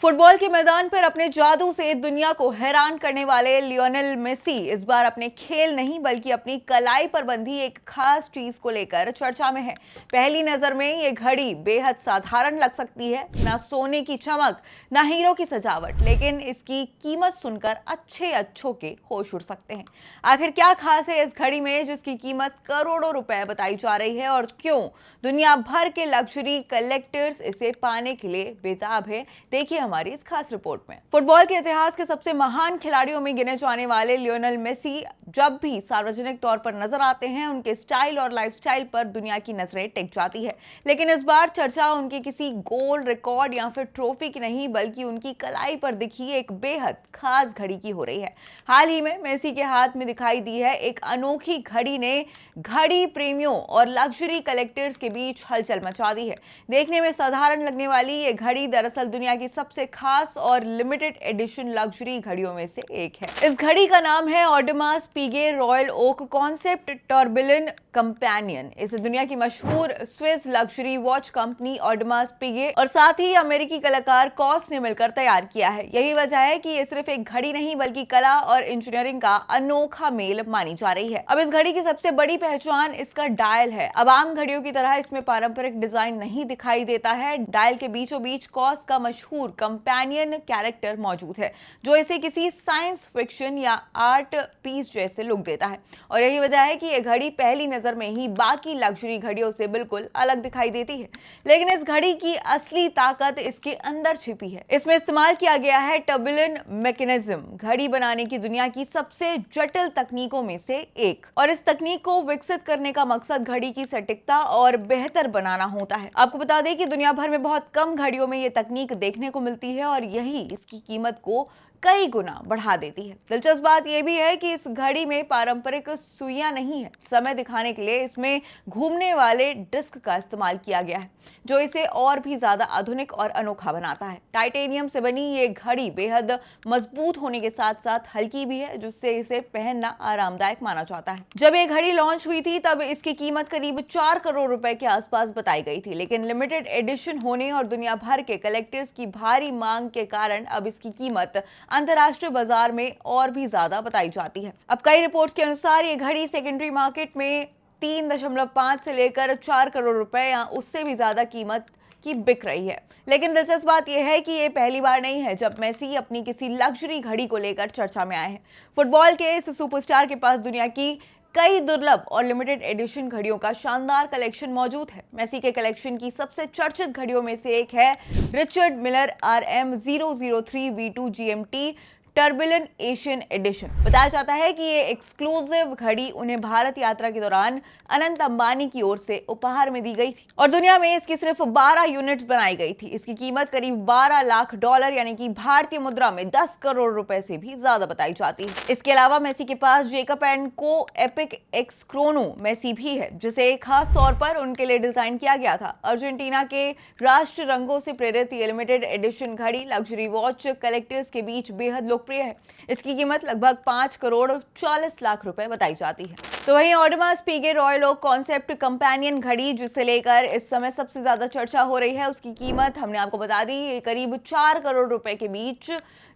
Football के मैदान पर अपने जादू से दुनिया को हैरान करने वाले लियोनेल मेसी इस बार अपने खेल नहीं बल्कि अपनी कलाई पर बंधी एक खास चीज को लेकर चर्चा में है। पहली नजर में ये घड़ी बेहद साधारण लग सकती है, ना सोने की चमक ना हीरो की सजावट, लेकिन इसकी कीमत सुनकर अच्छों के होश उड़ सकते हैं। आखिर क्या खास है इस घड़ी में जिसकी कीमत करोड़ों रुपए बताई जा रही है, और क्यों दुनिया भर के लग्जरी कलेक्टर्स इसे पाने के लिए बेताब है, देखिए हमारी इस खास रिपोर्ट में। फुटबॉल के इतिहास के सबसे महान खिलाड़ियों में गिने जाने वाले लियोनेल मेसी जब भी सार्वजनिक तौर पर नजर आते हैं, उनके स्टाइल और लाइफस्टाइल पर दुनिया की नजरें टिक जाती है। लेकिन इस बार चर्चा उनके किसी गोल रिकॉर्ड या फिर ट्रॉफी की नहीं, बल्कि उनकी कलाई पर दिखी एक बेहद खास घड़ी की हो रही है। हाल ही में मेसी के हाथ में दिखाई दी है एक अनोखी घड़ी ने घड़ी प्रेमियों और लग्जरी कलेक्टर्स के बीच हलचल मचा दी है। देखने में साधारण लगने वाली ये घड़ी दरअसल दुनिया की सबसे खास और लिमिटेड एडिशन लग्जरी घड़ियों में से एक है। इस घड़ी का नाम है ऑडमास पीगे रॉयल ओक कॉन्सेप्ट टर्बिलन कंपेनियन। इसे दुनिया की मशहूर स्विस लग्जरी वॉच कंपनी ऑडमास पीगे और साथ ही अमेरिकी कलाकार कॉस ने मिलकर तैयार किया है। यही वजह है कि ये सिर्फ एक घड़ी नहीं बल्कि कला और इंजीनियरिंग का अनोखा मेल मानी जा रही है। अब इस घड़ी की सबसे बड़ी पहचान इसका डायल है। अब आम घड़ियों की तरह इसमें पारंपरिक डिजाइन नहीं दिखाई देता है। डायल के बीचों बीच कॉस का मशहूर कंपेनियन कैरेक्टर मौजूद है, जो इसे किसी साइंस फिक्शन या आर्ट पीस जैसे लुक देता है। और यही वजह है कि यह घड़ी पहली नजर में ही बाकी लग्जरी घड़ियों से बिल्कुल अलग दिखाई देती है। लेकिन इस घड़ी की असली ताकत इसके अंदर छिपी है। इसमें इस्तेमाल किया गया है टर्बिलन मैकेनिज्म, घड़ी बनाने की दुनिया की सबसे जटिल तकनीकों में से एक। और इस तकनीक को विकसित करने का मकसद घड़ी की सटीकता और बेहतर बनाना होता है। आपको बता दें कि दुनिया भर में बहुत कम घड़ियों में यह तकनीक देखने को मिलती है और यही इसकी कीमत को कई गुना बढ़ा देती है। दिलचस्प बात यह भी है कि इस घड़ी में पारंपरिक सुइयां नहीं है। समय दिखाने के लिए इसमें घूमने वाले डिस्क का इस्तेमाल किया गया है, जो इसे और भी ज्यादा आधुनिक और अनोखा बनाता है। टाइटेनियम से बनी ये घड़ी बेहद मजबूत होने के साथ साथ हल्की भी है, जिससे इसे पहनना आरामदायक माना जाता है। जब ये घड़ी लॉन्च हुई थी तब इसकी कीमत करीब 4 करोड़ रुपए के आसपास बताई गई थी, लेकिन लिमिटेड एडिशन होने और दुनिया भर के कलेक्टर्स की भारी मांग के कारण अब इसकी कीमत अंतरराष्ट्रीय बाजार में और भी ज्यादा बताई जाती है। अब कई रिपोर्ट्स के अनुसार ये घड़ी सेकेंडरी मार्केट में 3.5 से लेकर 4 करोड़ रुपए या उससे भी ज्यादा कीमत की बिक रही है। लेकिन दिलचस्प बात यह है कि यह पहली बार नहीं है जब मेसी अपनी किसी लग्जरी घड़ी को लेकर चर्चा में आए हैं। फुटबॉल के इस सुपरस्टार के पास दुनिया की कई दुर्लभ और लिमिटेड एडिशन घड़ियों का शानदार कलेक्शन मौजूद है। मेसी के कलेक्शन की सबसे चर्चित घड़ियों में से एक है Richard Miller RM003 V2 GMT tourbillon Asian edition. बताया जाता है कि ये एक्सक्लूसिव घड़ी उन्हें भारत यात्रा के दौरान अनंत अंबानी की ओर से उपहार में दी गई थी और दुनिया में इसकी सिर्फ 12 यूनिट्स बनाई गई थी। इसकी कीमत करीब 12 लाख डॉलर यानी कि भारतीय मुद्रा में 10 करोड़ रुपए से भी ज्यादा बताई जाती है। इसके अलावा मेसी के पास जेकब एंड को एपिक एक्स क्रोनो मेसी भी है, जिसे खास तौर पर उनके लिए डिजाइन किया गया था। अर्जेंटीना के राष्ट्र रंगों से प्रेरित ये लिमिटेड एडिशन घड़ी लग्जरी वॉच कलेक्टर्स के बीच बेहद लोकप्रिय है। इसकी कीमत लगभग 5 करोड़ 40 लाख रुपए बताई जाती है। तो वहीं ऑडमास पीगे रॉयल ओक कॉन्सेप्ट कंपेनियन घड़ी, जिसे लेकर इस समय सबसे ज्यादा चर्चा हो रही है, उसकी कीमत हमने आपको बता दी, ये करीब 4 करोड़ रुपए के बीच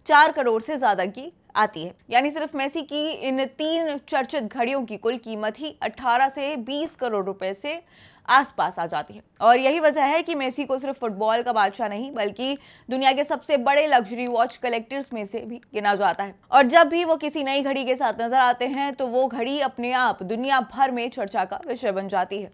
4 करोड़ से ज्यादा की आती है। यानी सिर्फ मेसी की इन 3 चर्चित घड़ियों की कुल कीमत ही 18 से 20 करोड़ रुपए से आसपास आ जाती है। और यही वजह है कि मेसी को सिर्फ फुटबॉल का बादशाह नहीं बल्कि दुनिया के सबसे बड़े लग्जरी वॉच कलेक्टर्स में से भी गिना जाता है। और जब भी वो किसी नई घड़ी के साथ नजर आते हैं तो वो घड़ी अपने आप दुनिया भर में चर्चा का विषय बन जाती है।